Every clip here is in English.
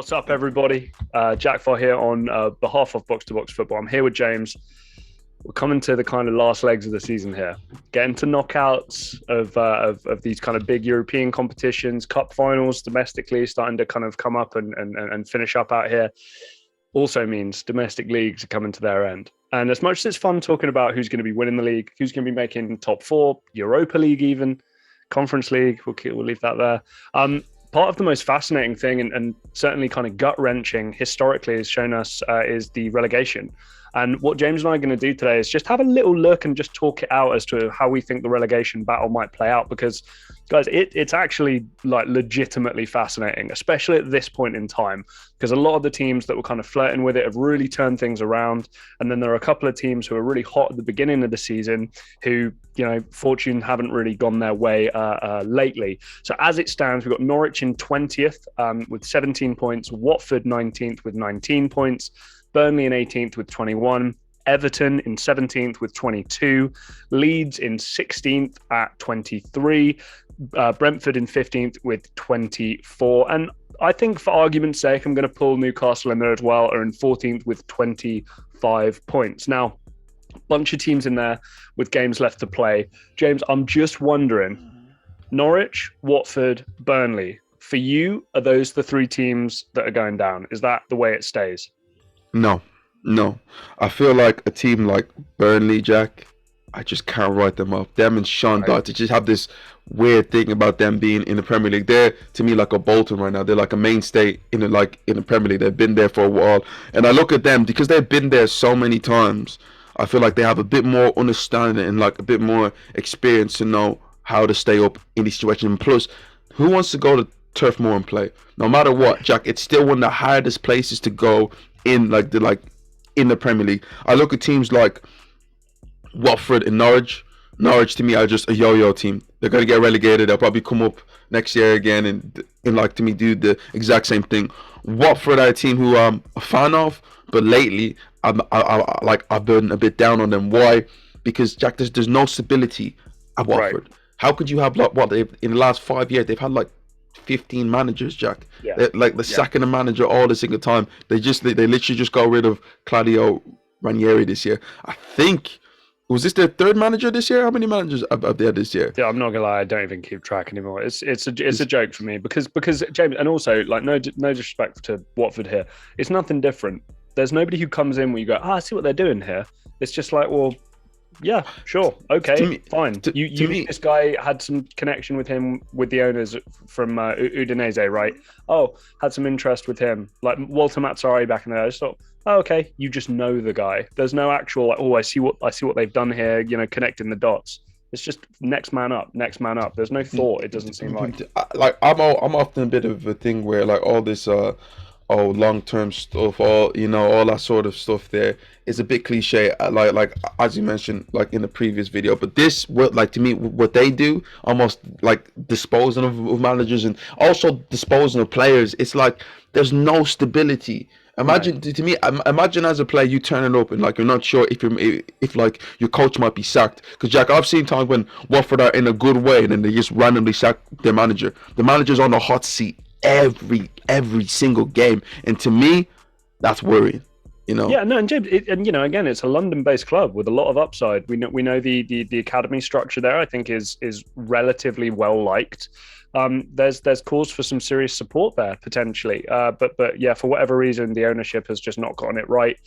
What's up, everybody? Jack Farr here on behalf of Box to Box Football. I'm here with James. We're coming to the kind of last legs of the season here, getting to knockouts of these kind of big European competitions, cup finals domestically starting to kind of come up and finish up out here. Also means domestic leagues are coming to their end. And as much as it's fun talking about who's going to be winning the league, who's going to be making top four, Europa League even, Conference League, we'll leave that there. Part of the most fascinating thing and certainly kind of gut-wrenching historically has shown us is the relegation. And what James and I are going to do today is just have a little look and just talk it out as to how we think the relegation battle might play out. Because, guys, it's actually like legitimately fascinating, especially at this point in time, because a lot of the teams that were kind of flirting with it have really turned things around. And then there are a couple of teams who are really hot at the beginning of the season who, you know, fortune haven't really gone their way lately. So as it stands, we've got Norwich in 20th with 17 points, Watford 19th with 19 points, Burnley in 18th with 21, Everton in 17th with 22, Leeds in 16th at 23, Brentford in 15th with 24. And I think for argument's sake, I'm going to pull Newcastle in there as well, are in 14th with 25 points. Now, bunch of teams in there with games left to play. James, I'm just wondering, Norwich, Watford, Burnley, for you, are those the three teams that are going down? Is that the way it stays? No. I feel like a team like Burnley, Jack, I just can't write them off. Them and Sean Dyche just have this weird thing about them being in the Premier League. They're, to me, like a Bolton right now. They're like a mainstay in the Premier League. They've been there for a while. And I look at them, because they've been there so many times, I feel like they have a bit more understanding and like a bit more experience to know how to stay up in these situations. And plus, who wants to go to Turf Moor and play? No matter what, Jack, it's still one of the hardest places to go in in the Premier League. I look at teams like Watford and Norwich. Norwich to me are just a yo-yo team. They're gonna get relegated. They'll probably come up next year again and like, to me, do the exact same thing. Watford are a team who I'm a fan of, but lately I've been a bit down on them. Why? Because, Jack, there's no stability at Watford. Right. How could you have in the last 5 years they've had like 15 managers, Jack? Yeah. They're sacking a manager all the single time. They literally just got rid of Claudio Ranieri this year. I think, was this their third manager this year? How many managers are there this year? Yeah, I'm not gonna lie, I don't even keep track anymore. It's a joke for me because James, and also like no disrespect to Watford here, it's nothing different. There's nobody who comes in where you go, I see what they're doing here. It's just like, well, yeah, sure, okay, fine. You mean this guy had some connection with him, with the owners from Udinese, right? Oh, had some interest with him, like Walter Mazzarri back in the day. I just thought, oh, okay, you just know the guy. There's no actual like, oh, I see what they've done here, you know, connecting the dots. It's just next man up. There's no thought. It doesn't seem like. Like I'm often a bit of a thing where like all this long-term stuff, all that sort of stuff there is a bit cliche, like as you mentioned, like in the previous video. But this, like, to me, what they do, almost like disposing of managers and also disposing of players, it's like there's no stability. Imagine, right. To me, imagine as a player you turning up and like you're not sure if like your coach might be sacked. Because, Jack, I've seen times when Watford are in a good way and then they just randomly sack their manager. The manager's on the hot seat every single game, and to me, that's worrying. Yeah, no, and James, again, it's a London-based club with a lot of upside. We know the academy structure there, I think, is relatively well liked. There's cause for some serious support there potentially, but yeah, for whatever reason, the ownership has just not gotten it right.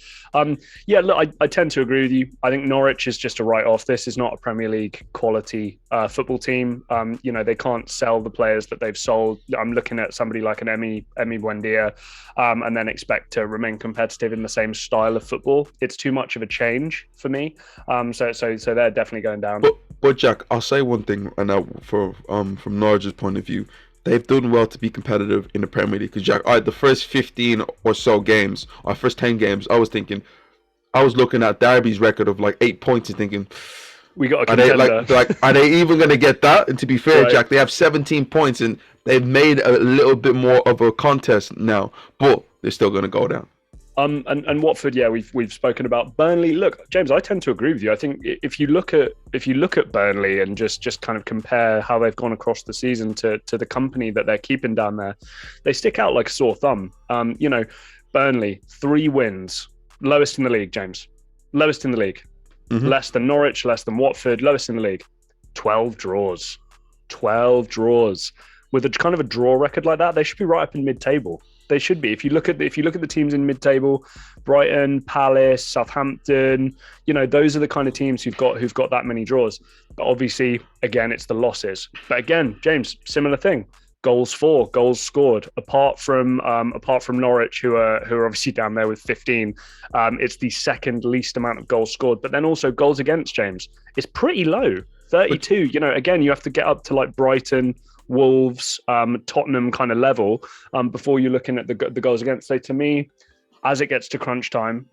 Yeah, look, I tend to agree with you. I think Norwich is just a write-off. This is not a Premier League quality football team. They can't sell the players that they've sold. I'm looking at somebody like an Emi Buendia, and then expect to remain competitive in the same style of football. It's too much of a change for me. So they're definitely going down. But Jack, I'll say one thing, and from Norwich's point of view, they've done well to be competitive in the Premier League. Because, Jack, the first 15 or so games, or first 10 games, I was looking at Derby's record of like 8 points and thinking, we got a contender. Are they even going to get that? And to be fair, right. Jack, they have 17 points and they've made a little bit more of a contest now, but they're still going to go down. And Watford, yeah, we've spoken about Burnley. Look, James, I tend to agree with you. I think if you look at Burnley and just kind of compare how they've gone across the season to the company that they're keeping down there, they stick out like a sore thumb. Burnley 3 wins, lowest in the league, James, lowest in the league, less than Norwich, less than Watford, lowest in the league. 12 draws with a kind of a draw record like that. They should be right up in mid-table. They should be. If you look at the teams in mid-table, Brighton, Palace, Southampton, those are the kind of teams who've got that many draws. But obviously, again, it's the losses. But again, James, similar thing. Goals for, goals scored. Apart from Norwich, who are obviously down there with 15, it's the second least amount of goals scored. But then also goals against, James, it's pretty low. 32. Again, you have to get up to like Brighton, Wolves, Tottenham kind of level before you're looking at the goals against. So to me, as it gets to crunch time,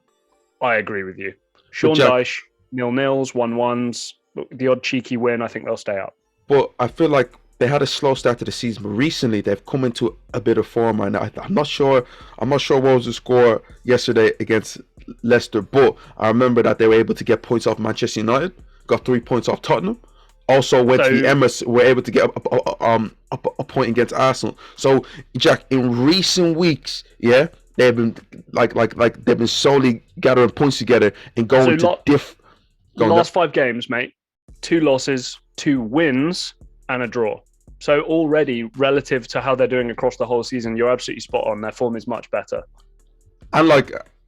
I agree with you. Sean Dyche, 0-0s, 1-1s, the odd cheeky win. I think they'll stay up. But I feel like they had a slow start to the season, but recently they've come into a bit of form. And I'm not sure what was the score yesterday against Leicester, but I remember that they were able to get points off Manchester United, got 3 points off Tottenham. Also went to the Emirates, were able to get a point against Arsenal. So, Jack, in recent weeks, yeah, they've been like they've been slowly gathering points together and going last 5 games, mate. 2 losses, 2 wins, and a draw. So already, relative to how they're doing across the whole season, you're absolutely spot on. Their form is much better. I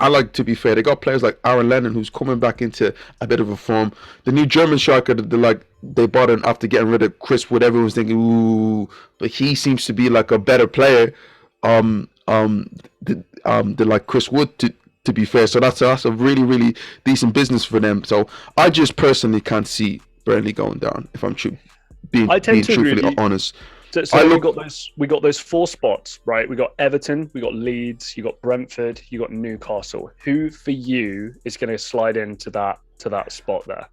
like to be fair. They got players like Aaron Lennon, who's coming back into a bit of a form. The new German striker, they bought in after getting rid of Chris Wood. Everyone's thinking, ooh, but he seems to be like a better player. Than like Chris Wood to be fair. So that's a really, really decent business for them. So I just personally can't see Burnley going down. If I'm being truthfully honest. So we got those 4 spots, right? We got Everton, we got Leeds, you got Brentford, you got Newcastle. Who for you is going to slide into that spot there?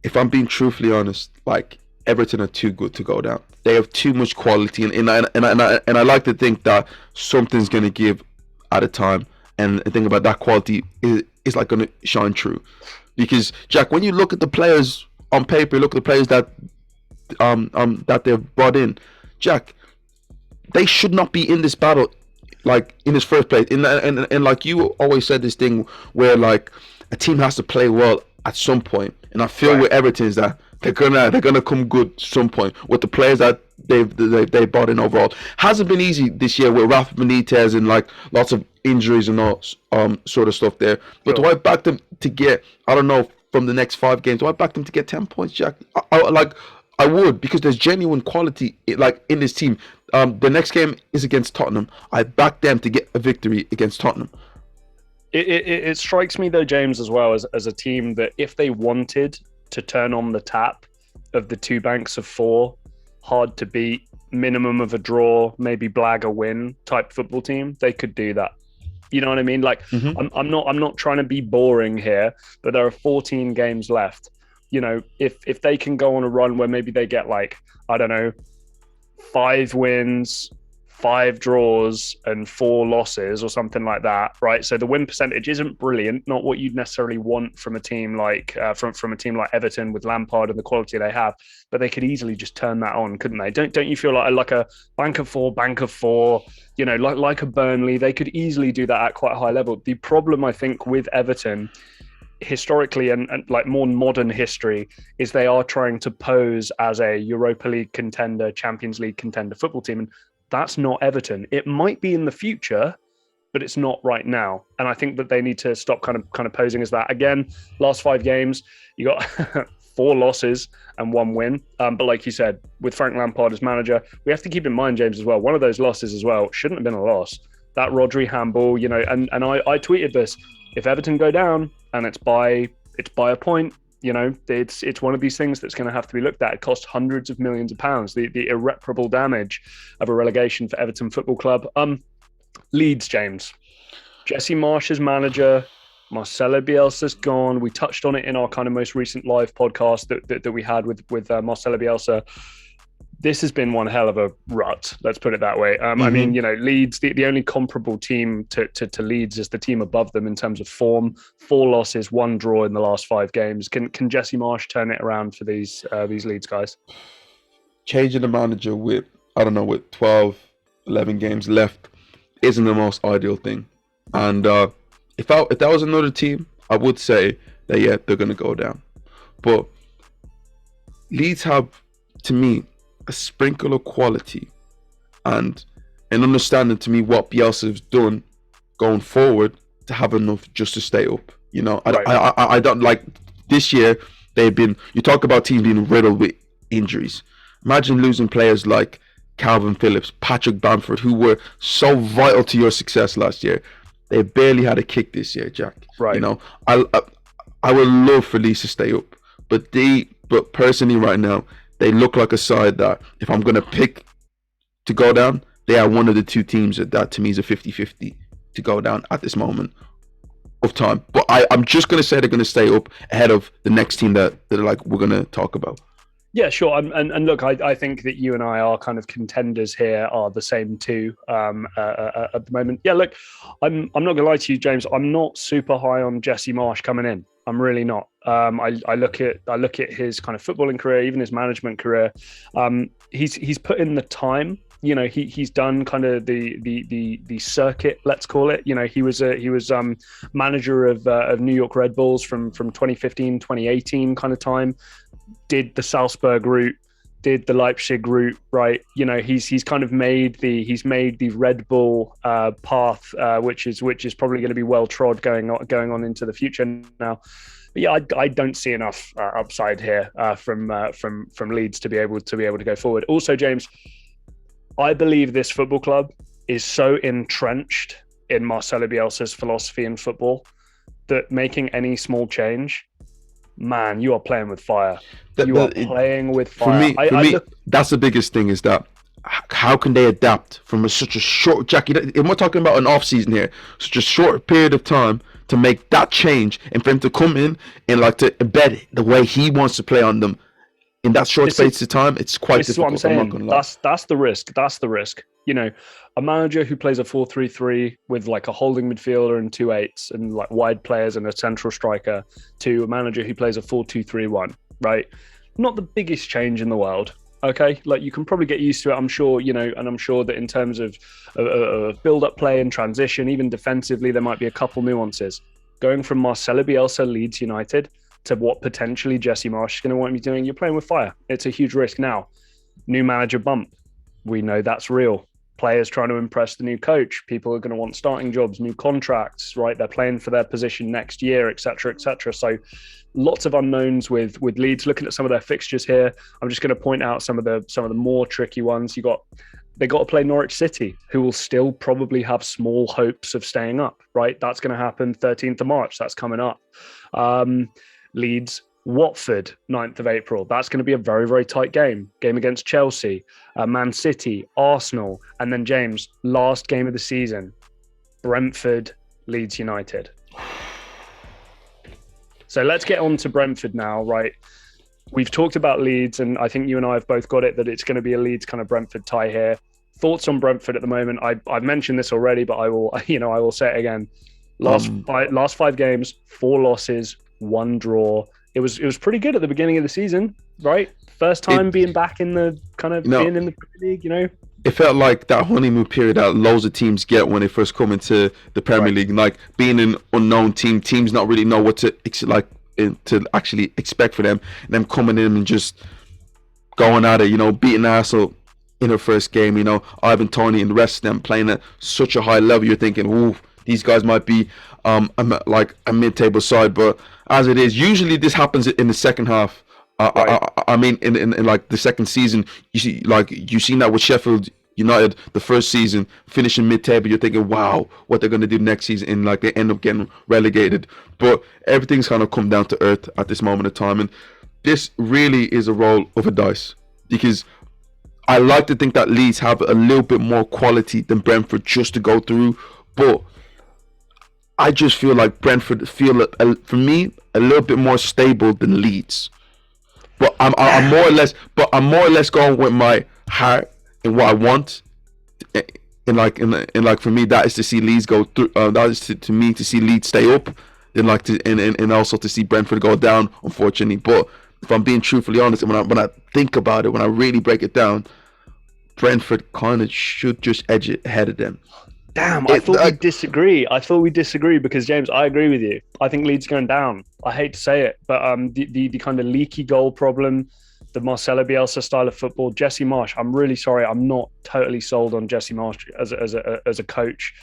If I'm being truthfully honest, like Everton are too good to go down. They have too much quality, and I like to think that something's going to give at a time, and I think about that quality is like going to shine through. Because Jack, when you look at the players on paper, look at the players that they've brought in. Jack, they should not be in this battle, like in this first place. And like you always said, this thing where like a team has to play well at some point. And I feel with Everton is that they're gonna come good at some point with the players that they brought in overall. Hasn't been easy this year with Rafa Benitez and like lots of injuries and all sort of stuff there. But do I back them to get, I don't know, from the next 5 games, do I back them to get 10 points, Jack? I would, because there's genuine quality like in this team. The next game is against Tottenham. I back them to get a victory against Tottenham. It strikes me though, James, as well as a team that if they wanted to turn on the tap of the 2 banks of 4, hard to beat, minimum of a draw, maybe blag a win type football team, they could do that. You know what I mean? Like I'm not trying to be boring here, but there are 14 games left. If they can go on a run where maybe they get like, I don't know, 5 wins, 5 draws and 4 losses or something like that, right? So the win percentage isn't brilliant, not what you'd necessarily want from a team like from a team like Everton with Lampard and the quality they have, but they could easily just turn that on, couldn't they? Don't you feel like a bank of four, like a Burnley, they could easily do that at quite a high level. The problem I think with Everton historically and like more modern history is they are trying to pose as a Europa League contender, Champions League contender football team, and that's not Everton. It might be in the future, but it's not right now. And I think that they need to stop kind of posing as that. Again, last 5 games, you got 4 losses and 1 win. But like you said, with Frank Lampard as manager, we have to keep in mind, James, as well, one of those losses as well shouldn't have been a loss. That Rodri handball, and I tweeted this. If Everton go down and it's by a point, it's one of these things that's going to have to be looked at. It costs hundreds of millions of pounds, the irreparable damage of a relegation for Everton Football Club. Leeds, James. Jesse Marsch is manager. Marcelo Bielsa's gone. We touched on it in our kind of most recent live podcast that we had with Marcelo Bielsa. this has been one hell of a rut. Let's put it that way. I mean, Leeds, the only comparable team to Leeds is the team above them in terms of form. 4 losses, 1 draw in the last 5 games. Can Jesse Marsch turn it around for these Leeds guys? Changing the manager with 12, 11 games left isn't the most ideal thing. And if that was another team, I would say that yeah, they're gonna go down. But Leeds have, to me, a sprinkle of quality and an understanding to me what Bielsa's done going forward to have enough just to stay up. I don't like this year. You talk about teams being riddled with injuries. Imagine losing players like Calvin Phillips, Patrick Bamford, who were so vital to your success last year. They barely had a kick this year, Jack. Right. I would love for Leeds to stay up, but personally right now, they look like a side that if I'm going to pick to go down, they are one of the 2 teams that to me is a 50-50 to go down at this moment of time. But I'm just going to say they're going to stay up ahead of the next team that like we're going to talk about. Yeah, sure. And look, I think that you and I are kind of contenders here, are the same too at the moment. Yeah, look, I'm not gonna lie to you, James. I'm not super high on Jesse Marsch coming in. I'm really not. I look at his kind of footballing career, even his management career. He's put in the time. He's done kind of the circuit, let's call it. He was manager of New York Red Bulls from 2015, 2018 kind of time. Did the Salzburg route, did the Leipzig route, right? He's kind of made the Red Bull path, which is probably going to be well trod going on into the future now. But yeah, I don't see enough upside here from Leeds to be able to go forward. Also, James, I believe this football club is so entrenched in Marcelo Bielsa's philosophy in football that making any small change, man, you are playing with fire. Playing with fire. For me, that's the biggest thing, is that how can they adapt from such a short, Jackie, and we're talking about an off season here, such a short period of time to make that change, and for him to come in and like to embed the way he wants to play on them in that short space of time. It's quite difficult. This is what I'm saying. I'm not gonna lie. That's the risk. That's the risk. A manager who plays a 4-3-3 with like a holding midfielder and 2 8s and like wide players and a central striker, to a manager who plays a 4-2-3-1, right? Not the biggest change in the world. Okay, like you can probably get used to it, I'm sure, and I'm sure that in terms of build-up play and transition, even defensively, there might be a couple nuances. Going from Marcelo Bielsa, Leeds United, to what potentially Jesse Marsch is going to want me doing, you're playing with fire. It's a huge risk now. New manager bump. We know that's real. Players trying to impress the new coach. People are going to want starting jobs, new contracts, right? They're playing for their position next year, etc., etc. So lots of unknowns with Leeds. Looking at some of their fixtures here, I'm just going to point out some of the more tricky ones. They got to play Norwich City, who will still probably have small hopes of staying up, right? That's going to happen 13th of March. That's coming up. Leeds, Watford, 9th of April. That's going to be a very, very tight game. Game against Chelsea, Man City, Arsenal, and then, James, last game of the season, Brentford, Leeds United. So let's get on to Brentford now, right? We've talked about Leeds, and I think you and I have both got it that it's going to be a Leeds kind of Brentford tie here. Thoughts on Brentford at the moment? I've mentioned this already, but I will say it again. Last 5 games, 4 losses, 1 draw. It was pretty good at the beginning of the season, right? First time being back in the being in the Premier League, It felt like that honeymoon period that loads of teams get when they first come into the Premier League, like being an unknown team. Teams not really know what to actually expect for them. And them coming in and just going at it, beating Arsenal in their first game. Ivan Toney and the rest of them playing at such a high level. You're thinking, ooh, these guys might be like a mid-table side, but as it is, usually this happens in the second half. I mean, in like the second season, you've seen that with Sheffield United, the first season, finishing mid-table. You're thinking, wow, what they're going to do next season, and like they end up getting relegated. But everything's kind of come down to earth at this moment of time, and this really is a roll of a dice, because I like to think that Leeds have a little bit more quality than Brentford just to go through, but I just feel like Brentford feel, for me, a little bit more stable than Leeds. But I'm more or less, going with my heart and what I want. And like for me, that is to see Leeds go through. That is to me to see Leeds stay up, then like to and also to see Brentford go down. Unfortunately, but if I'm being truthfully honest, and when I think about it, when I really break it down, Brentford kind of should just edge it ahead of them. Damn, I thought we'd disagree. Because James, I agree with you. I think Leeds going down. I hate to say it, but the kind of leaky goal problem, the Marcelo Bielsa style of football, Jesse Marsch. I'm really sorry. I'm not totally sold on Jesse Marsch as a coach.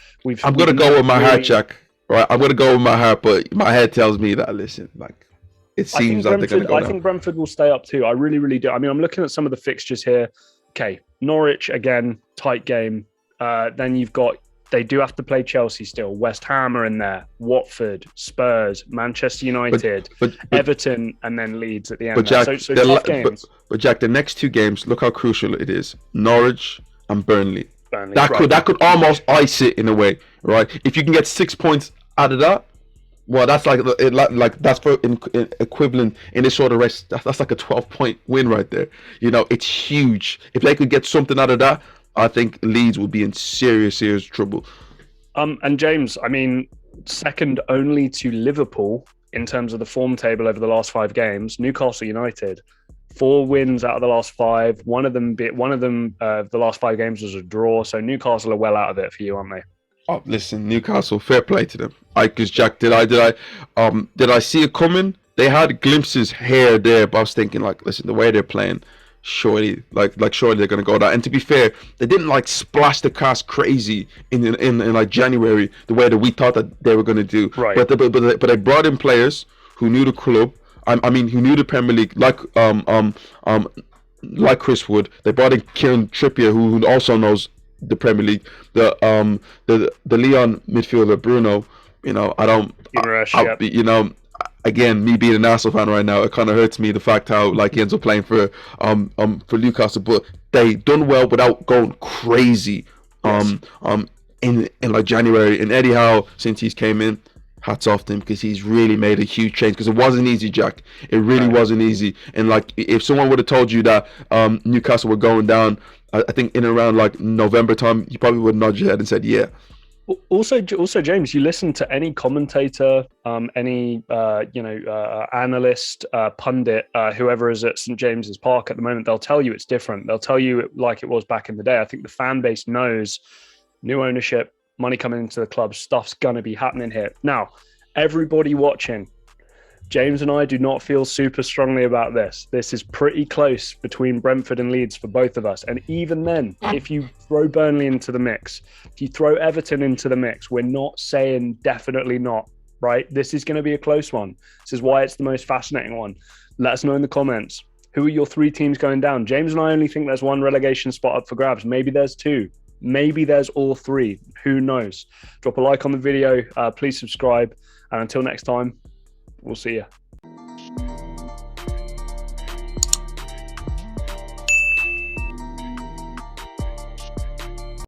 I'm gonna go with my heart, Jack. Right, I'm gonna go with my heart, but my head tells me that. Listen, like it seems like they're gonna go down. I think Brentford will stay up too. I really, really do. I mean, I'm looking at some of the fixtures here. Okay, Norwich again, tight game. Then you've got. They do have to play Chelsea still. West Ham are in there. Watford, Spurs, Manchester United, but Everton, and then Leeds at the end. But Jack, so tough games. But Jack, the next two games, look how crucial it is. Norwich and Burnley. That could almost ice it in a way, right? If you can get 6 points out of that, well, that's like that's for equivalent in this sort of race. That's like a 12-point win right there. You know, it's huge. If they could get something out of that, I think Leeds will be in serious trouble. And James, I mean, second only to Liverpool in terms of the form table over the last 5 games. Newcastle United, 4 wins out of the last 5. One of them, the last 5 games was a draw. So Newcastle are well out of it for you, aren't they? Oh, listen, Newcastle, fair play to them. Because Jack, did I see it coming? They had glimpses here, there, but I was thinking, like, listen, the way they're playing. Surely they're gonna go down. And to be fair, they didn't like splash the cast crazy in like January the way that we thought that they were gonna do. Right. But they brought in players who knew the club. I mean, who knew the Premier League, like Chris Wood. They brought in Kieran Trippier, who also knows the Premier League. The Leon midfielder Bruno. You know, you know. Again, me being an Arsenal fan right now, it kind of hurts me the fact how like he ends up playing for Newcastle, but they done well without going crazy in like January. And Eddie Howe, since he's came in, hats off to him because he's really made a huge change, because it wasn't easy, Jack. It really wasn't easy. And like if someone would have told you that Newcastle were going down, I think in around like November time, you probably would nod your head and said, yeah. Also, James, you listen to any commentator, any analyst, pundit, whoever is at St James's Park at the moment, they'll tell you it's different. They'll tell you it like it was back in the day. I think the fan base knows new ownership, money coming into the club, stuff's gonna be happening here. Now, everybody watching, James and I do not feel super strongly about this. This is pretty close between Brentford and Leeds for both of us. And even then, if you throw Burnley into the mix, if you throw Everton into the mix, we're not saying definitely not, right? This is going to be a close one. This is why it's the most fascinating one. Let us know in the comments. Who are your 3 teams going down? James and I only think there's 1 relegation spot up for grabs. Maybe there's 2. Maybe there's all 3. Who knows? Drop a like on the video. Please subscribe. And until next time, we'll see you.